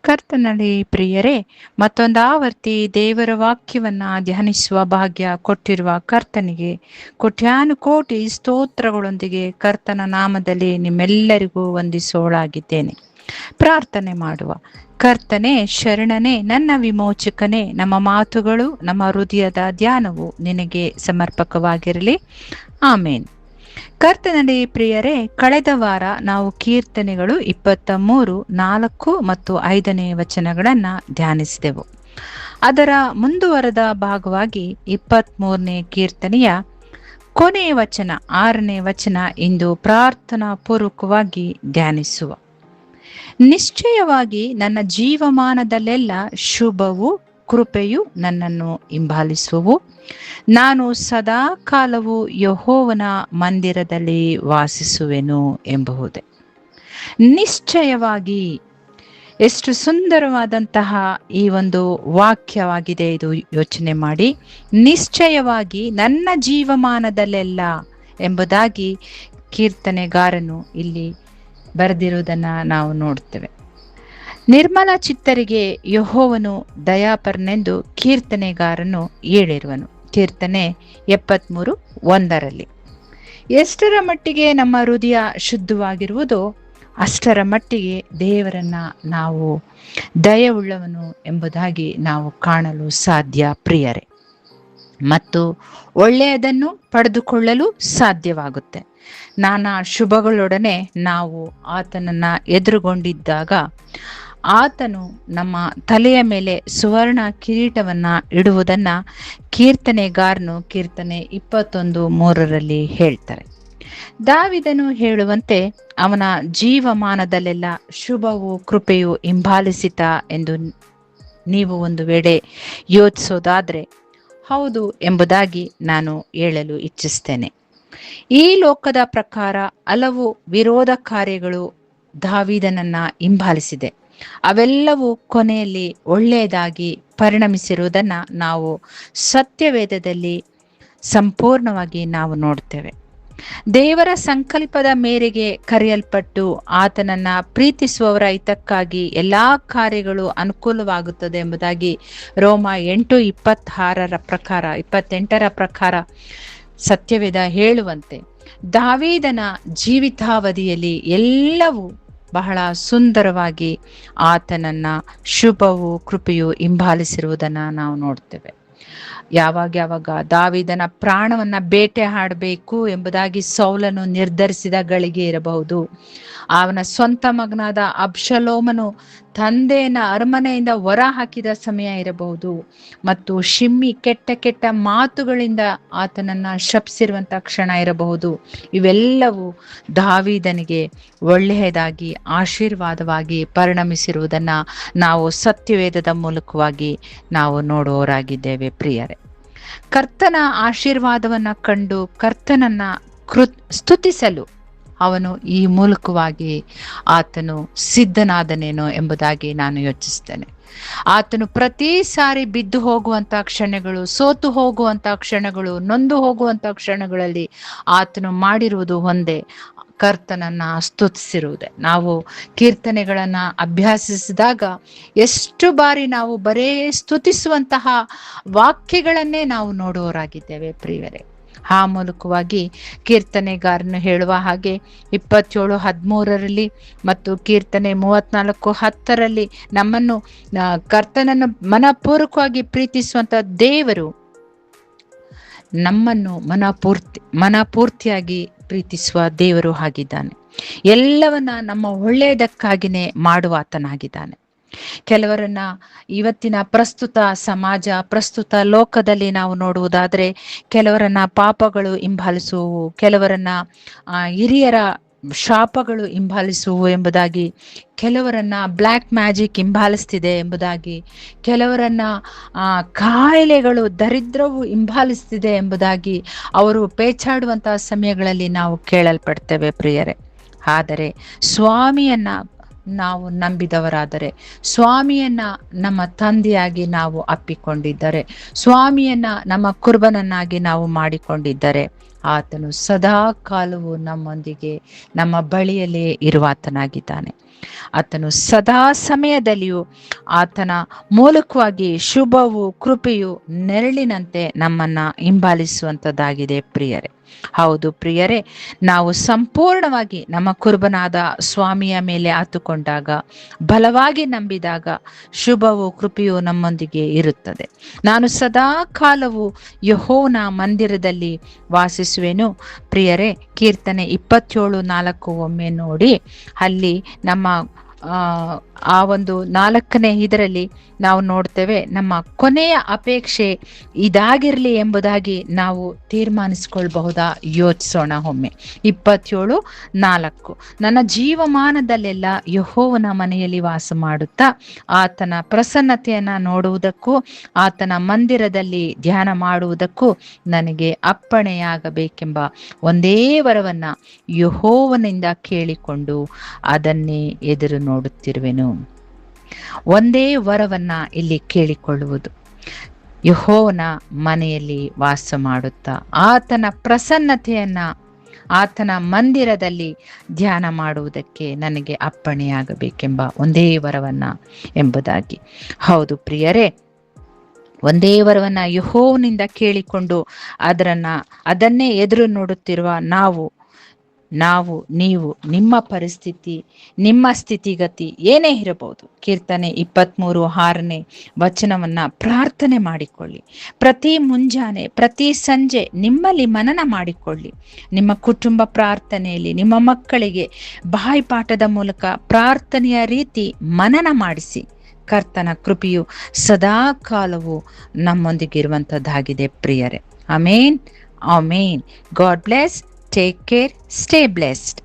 ಕರ್ತನಲ್ಲಿ ಪ್ರಿಯರೇ, ಮತ್ತೊಂದಾವರ್ತಿ ದೇವರ ವಾಕ್ಯವನ್ನ ಧ್ಯಾನಿಸುವ ಭಾಗ್ಯ ಕೊಟ್ಟಿರುವ ಕರ್ತನಿಗೆ ಕೋಟ್ಯಾನುಕೋಟಿ ಸ್ತೋತ್ರಗಳೊಂದಿಗೆ ಕರ್ತನ ನಾಮದಲ್ಲಿ ನಿಮ್ಮೆಲ್ಲರಿಗೂ ವಂದಿಸೋಳಾಗಿದ್ದೇನೆ. ಪ್ರಾರ್ಥನೆ ಮಾಡುವ. ಕರ್ತನೇ, ಶರಣನೇ, ನನ್ನ ವಿಮೋಚಕನೇ, ನಮ್ಮ ಮಾತುಗಳು, ನಮ್ಮ ಹೃದಯದ ಧ್ಯಾನವು ನಿನಗೆ ಸಮರ್ಪಕವಾಗಿರಲಿ. ಆಮೇನ್. ಕರ್ತನಲ್ಲಿ ಪ್ರಿಯರೇ, ಕಳೆದ ವಾರ ನಾವು ಕೀರ್ತನೆಗಳು 23, 4 ಮತ್ತು 5ನೇ ವಚನಗಳನ್ನ ಧ್ಯಾನಿಸಿದೆವು. ಅದರ ಮುಂದುವರೆದ ಭಾಗವಾಗಿ 23ನೇ ಕೀರ್ತನೆಯ ಕೊನೆಯ ವಚನ 6ನೇ ವಚನ ಇಂದು ಪ್ರಾರ್ಥನಾ ಪೂರ್ವಕವಾಗಿ ಧ್ಯಾನಿಸುವ. ನಿಶ್ಚಯವಾಗಿ ನನ್ನ ಜೀವಮಾನದಲ್ಲೆಲ್ಲ ಶುಭವು ಕೃಪೆಯು ನನ್ನನ್ನು ಹಿಂಬಾಲಿಸುವು. ನಾನು ಸದಾ ಕಾಲವು ಯೆಹೋವನ ಮಂದಿರದಲ್ಲಿ ವಾಸಿಸುವೆನು ಎಂಬುದೇ. ನಿಶ್ಚಯವಾಗಿ, ಎಷ್ಟು ಸುಂದರವಾದಂತಹ ಈ ಒಂದು ವಾಕ್ಯವಾಗಿದೆ ಇದು. ಯೋಚನೆ ಮಾಡಿ. ನಿಶ್ಚಯವಾಗಿ ನನ್ನ ಜೀವಮಾನದಲ್ಲೆಲ್ಲ ಎಂಬುದಾಗಿ ಕೀರ್ತನೆಗಾರನು ಇಲ್ಲಿ ಬರೆದಿರುವುದನ್ನ ನಾವು ನೋಡ್ತೇವೆ. ನಿರ್ಮಲ ಚಿತ್ತರಿಗೆ ಯೆಹೋವನು ದಯಾಪರನೆಂದು ಕೀರ್ತನೆಗಾರನು ಹೇಳಿರುವನು. ಕೀರ್ತನೆ 73:1. ಎಷ್ಟರ ಮಟ್ಟಿಗೆ ನಮ್ಮ ಹೃದಯ ಶುದ್ಧವಾಗಿರುವುದೋ ಅಷ್ಟರ ಮಟ್ಟಿಗೆ ದೇವರನ್ನ ನಾವು ದಯವುಳ್ಳವನು ಎಂಬುದಾಗಿ ನಾವು ಕಾಣಲು ಸಾಧ್ಯ ಪ್ರಿಯರೇ. ಮತ್ತು ಒಳ್ಳೆಯದನ್ನು ಪಡೆದುಕೊಳ್ಳಲು ಸಾಧ್ಯವಾಗುತ್ತೆ. ನಾನಾ ಶುಭಗಳೊಡನೆ ನಾವು ಆತನನ್ನ ಎದುರುಗೊಂಡಿದ್ದಾಗ ಆತನು ನಮ್ಮ ತಲೆಯ ಮೇಲೆ ಸುವರ್ಣ ಕಿರೀಟವನ್ನ ಇಡುವುದನ್ನ ಕೀರ್ತನೆಗಾರನು ಕೀರ್ತನೆ 21:3 ಹೇಳ್ತಾರೆ. ದಾವಿದನು ಹೇಳುವಂತೆ ಅವನ ಜೀವಮಾನದಲ್ಲೆಲ್ಲ ಶುಭವು ಕೃಪೆಯು ಹಿಂಬಾಲಿಸಿತ ಎಂದು ನೀವು ಒಂದು ವೇಳೆ ಯೋಚಿಸೋದಾದ್ರೆ ಹೌದು ಎಂಬುದಾಗಿ ನಾನು ಹೇಳಲು ಇಚ್ಛಿಸ್ತೇನೆ. ಈ ಲೋಕದ ಪ್ರಕಾರ ಹಲವು ವಿರೋಧ ಕಾರ್ಯಗಳು ದಾವೀದನನ್ನ ಹಿಂಬಾಲಿಸಿದೆ. ಅವೆಲ್ಲವೂ ಕೊನೆಯಲ್ಲಿ ಒಳ್ಳೆಯದಾಗಿ ಪರಿಣಮಿಸಿರುವುದನ್ನ ನಾವು ಸತ್ಯವೇದದಲ್ಲಿ ಸಂಪೂರ್ಣವಾಗಿ ನಾವು ನೋಡ್ತೇವೆ. ದೇವರ ಸಂಕಲ್ಪದ ಮೇರೆಗೆ ಕರೆಯಲ್ಪಟ್ಟು ಆತನನ್ನ ಪ್ರೀತಿಸುವವರ ಹಿತಕ್ಕಾಗಿ ಎಲ್ಲಾ ಕಾರ್ಯಗಳು ಅನುಕೂಲವಾಗುತ್ತದೆ ಎಂಬುದಾಗಿ ರೋಮ 8:26 ಪ್ರಕಾರ 28 ಪ್ರಕಾರ ಸತ್ಯವೇದ ಹೇಳುವಂತೆ ದಾವೀದನ ಜೀವಿತಾವಧಿಯಲ್ಲಿ ಎಲ್ಲವೂ ಬಹಳ ಸುಂದರವಾಗಿ ಆತನನ್ನ ಶುಭವು ಕೃಪೆಯು ಹಿಂಬಾಲಿಸಿರುವುದನ್ನ ನಾವು ನೋಡ್ತೇವೆ. ಯಾವಾಗ ದಾವೀದನ ಪ್ರಾಣವನ್ನ ಬೇಟೆ ಆಡಬೇಕು ಎಂಬುದಾಗಿ ಸೌಲನು ನಿರ್ಧರಿಸಿದ ಗಳಿಗೆ ಇರಬಹುದು. ಅವನ ಸ್ವಂತ ಮಗನಾದ ಅಬ್ಷಲೋಮನು ತಂದೆಯನ್ನ ಅರಮನೆಯಿಂದ ಹೊರ ಹಾಕಿದ ಸಮಯ ಇರಬಹುದು. ಮತ್ತು ಶಿಮ್ಮಿ ಕೆಟ್ಟ ಮಾತುಗಳಿಂದ ಆತನನ್ನ ಶಪಿಸಿರುವಂತ ಕ್ಷಣ ಇರಬಹುದು. ಇವೆಲ್ಲವೂ ದಾವೀದನಿಗೆ ಒಳ್ಳೆಯದಾಗಿ ಆಶೀರ್ವಾದವಾಗಿ ಪರಿಣಮಿಸಿರುವುದನ್ನ ನಾವು ಸತ್ಯವೇದದ ಮೂಲಕವಾಗಿ ನಾವು ನೋಡುವವರಾಗಿದ್ದೇವೆ ಪ್ರಿಯರೇ. ಕರ್ತನ ಆಶೀರ್ವಾದವನ್ನ ಕಂಡು ಕರ್ತನನ್ನ ಸ್ತುತಿಸಲು ಅವನು ಈ ಮೂಲಕವಾಗಿ ಆತನು ಸಿದ್ಧನಾದನೇನೋ ಎಂಬುದಾಗಿ ನಾನು ಯೋಚಿಸ್ತೇನೆ. ಆತನು ಪ್ರತಿ ಸಾರಿ ಬಿದ್ದು ಹೋಗುವಂತ ಕ್ಷಣಗಳು, ಸೋತು ಹೋಗುವಂತ ಕ್ಷಣಗಳು, ನೊಂದು ಹೋಗುವಂತ ಕ್ಷಣಗಳಲ್ಲಿ ಆತನು ಮಾಡಿರುವುದು ಒಂದೇ, ಕರ್ತನನ್ನ ಸ್ತುತಿಸಿರುವುದೇ. ನಾವು ಕೀರ್ತನೆಗಳನ್ನ ಅಭ್ಯಾಸಿಸಿದಾಗ ಎಷ್ಟು ಬಾರಿ ನಾವು ಬರೇ ಸ್ತುತಿಸುವಂತಹ ವಾಕ್ಯಗಳನ್ನೇ ನಾವು ನೋಡುವವರಾಗಿದ್ದೇವೆ ಪ್ರಿಯರೇ. ಆ ಮೂಲಕವಾಗಿ ಕೀರ್ತನೆಗಾರನು ಹೇಳುವ ಹಾಗೆ 27:13 ಮತ್ತು ಕೀರ್ತನೆ 34:10 ನಮ್ಮನ್ನು ಕರ್ತನನ್ನು ಮನಪೂರ್ವಕವಾಗಿ ಪ್ರೀತಿಸುವಂತ ದೇವರು ನಮ್ಮನ್ನು ಮನಪೂರ್ತಿಯಾಗಿ ಪ್ರೀತಿಸುವ ದೇವರು ಆಗಿದ್ದಾನೆ. ಎಲ್ಲವನ್ನ ನಮ್ಮ ಒಳ್ಳೆಯದಕ್ಕಾಗಿನೇ ಮಾಡುವ ಆತನಾಗಿದ್ದಾನೆ. ಕೆಲವರನ್ನ ಇವತ್ತಿನ ಪ್ರಸ್ತುತ ಸಮಾಜ, ಪ್ರಸ್ತುತ ಲೋಕದಲ್ಲಿ ನಾವು ನೋಡುವುದಾದ್ರೆ ಕೆಲವರನ್ನ ಪಾಪಗಳು ಹಿಂಬಾಲಿಸುವು, ಕೆಲವರನ್ನ ಹಿರಿಯರ ಶಾಪಗಳು ಹಿಂಬಾಲಿಸುವು ಎಂಬುದಾಗಿ, ಕೆಲವರನ್ನ ಬ್ಲ್ಯಾಕ್ ಮ್ಯಾಜಿಕ್ ಹಿಂಬಾಲಿಸ್ತಿದೆ ಎಂಬುದಾಗಿ, ಕೆಲವರನ್ನ ಕಾಯಿಲೆಗಳು, ದರಿದ್ರವು ಹಿಂಬಾಲಿಸ್ತಿದೆ ಎಂಬುದಾಗಿ ಅವರು ಪೇಚಾಡುವಂತಹ ಸಮಯಗಳಲ್ಲಿ ನಾವು ಕೇಳಲ್ಪಡ್ತೇವೆ ಪ್ರಿಯರೇ. ಆದರೆ ಸ್ವಾಮಿಯನ್ನ ನಾವು ನಂಬಿದವರಾದರೆ, ಸ್ವಾಮಿಯನ್ನ ನಮ್ಮ ತಂದೆಯಾಗಿ ನಾವು ಅಪ್ಪಿಕೊಂಡಿದ್ದರೆ, ಸ್ವಾಮಿಯನ್ನ ನಮ್ಮ ಕುರುಬನನ್ನಾಗಿ ನಾವು ಮಾಡಿಕೊಂಡಿದ್ದರೆ, ಆತನು ಸದಾ ಕಾಲವು ನಮ್ಮೊಂದಿಗೆ ನಮ್ಮ ಬಳಿಯಲ್ಲೇ ಇರುವಾತನಾಗಿದ್ದಾನೆ. ಆತನು ಸದಾ ಸಮಯದಲ್ಲಿಯೂ ಆತನ ಮೂಲಕವಾಗಿ ಶುಭವು ಕೃಪೆಯು ನೆರಳಿನಂತೆ ನಮ್ಮನ್ನ ಹಿಂಬಾಲಿಸುವಂಥದ್ದಾಗಿದೆ ಪ್ರಿಯರೇ. ಹೌದು ಪ್ರಿಯರೇ, ನಾವು ಸಂಪೂರ್ಣವಾಗಿ ನಮ್ಮ ಕುರುಬನಾದ ಸ್ವಾಮಿಯ ಮೇಲೆ ಆತುಕೊಂಡಾಗ, ಬಲವಾಗಿ ನಂಬಿದಾಗ ಶುಭವು ಕೃಪೆಯು ನಮ್ಮೊಂದಿಗೆ ಇರುತ್ತದೆ. ನಾನು ಸದಾ ಕಾಲವು ಯೆಹೋವನ ಮಂದಿರದಲ್ಲಿ ವಾಸಿಸುವೆನು. ಪ್ರಿಯರೇ, ಕೀರ್ತನೆ 27:4 ಒಮ್ಮೆ ನೋಡಿ. ಅಲ್ಲಿ ನಮ್ಮ ಆ ಒಂದು 4ನೇ ಇದರಲ್ಲಿ ನಾವು ನೋಡ್ತೇವೆ, ನಮ್ಮ ಕೊನೆಯ ಅಪೇಕ್ಷೆ ಇದಾಗಿರ್ಲಿ ಎಂಬುದಾಗಿ ನಾವು ತೀರ್ಮಾನಿಸ್ಕೊಳ್ಬಹುದಾ? ಯೋಚಿಸೋಣ ಒಮ್ಮೆ. 27:4 ನನ್ನ ಜೀವಮಾನದಲ್ಲೆಲ್ಲ ಯೆಹೋವನ ಮನೆಯಲ್ಲಿ ವಾಸ ಮಾಡುತ್ತಾ ಆತನ ಪ್ರಸನ್ನತೆಯನ್ನ ನೋಡುವುದಕ್ಕೂ ಆತನ ಮಂದಿರದಲ್ಲಿ ಧ್ಯಾನ ಮಾಡುವುದಕ್ಕೂ ನನಗೆ ಅಪ್ಪಣೆಯಾಗಬೇಕೆಂಬ ಒಂದೇ ವರವನ್ನ ಯೆಹೋವನಿಂದ ಕೇಳಿಕೊಂಡು ಅದನ್ನೇ ಎದುರು ನೋಡುತ್ತಿರುವೆನು. ಒಂದೇ ವರವನ್ನ ಇಲ್ಲಿ ಕೇಳಿಕೊಳ್ಳುವುದು, ಯೆಹೋವನ ಮನೆಯಲ್ಲಿ ವಾಸ ಮಾಡುತ್ತಾ ಆತನ ಪ್ರಸನ್ನತೆಯನ್ನ ಆತನ ಮಂದಿರದಲ್ಲಿ ಧ್ಯಾನ ಮಾಡುವುದಕ್ಕೆ ನನಗೆ ಅಪ್ಪಣೆಯಾಗಬೇಕೆಂಬ ಒಂದೇ ವರವನ್ನ ಎಂಬುದಾಗಿ. ಹೌದು ಪ್ರಿಯರೇ, ಒಂದೇ ವರವನ್ನ ಯೆಹೋವನಿಂದ ಕೇಳಿಕೊಂಡು ಅದನ್ನೇ ಎದುರು ನೋಡುತ್ತಿರುವ ನೀವು ನಿಮ್ಮ ಪರಿಸ್ಥಿತಿ, ನಿಮ್ಮ ಸ್ಥಿತಿಗತಿ ಏನೇ ಇರಬಹುದು, ಕೀರ್ತನೆ 23:6ನೇ ವಚನವನ್ನ ಪ್ರಾರ್ಥನೆ ಮಾಡಿಕೊಳ್ಳಿ. ಪ್ರತಿ ಮುಂಜಾನೆ ಪ್ರತಿ ಸಂಜೆ ನಿಮ್ಮಲ್ಲಿ ಮನನ ಮಾಡಿಕೊಳ್ಳಿ. ನಿಮ್ಮ ಕುಟುಂಬ ಪ್ರಾರ್ಥನೆಯಲ್ಲಿ ನಿಮ್ಮ ಮಕ್ಕಳಿಗೆ ಬಾಯಿಪಾಠದ ಮೂಲಕ ಪ್ರಾರ್ಥನೆಯ ರೀತಿ ಮನನ ಮಾಡಿಸಿ. ಕರ್ತನ ಕೃಪೆಯು ಸದಾ ಕಾಲವು ನಮ್ಮೊಂದಿಗಿರುವಂಥದ್ದಾಗಿದೆ ಪ್ರಿಯರೇ. Amen, amen. God bless. Take care. Stay blessed.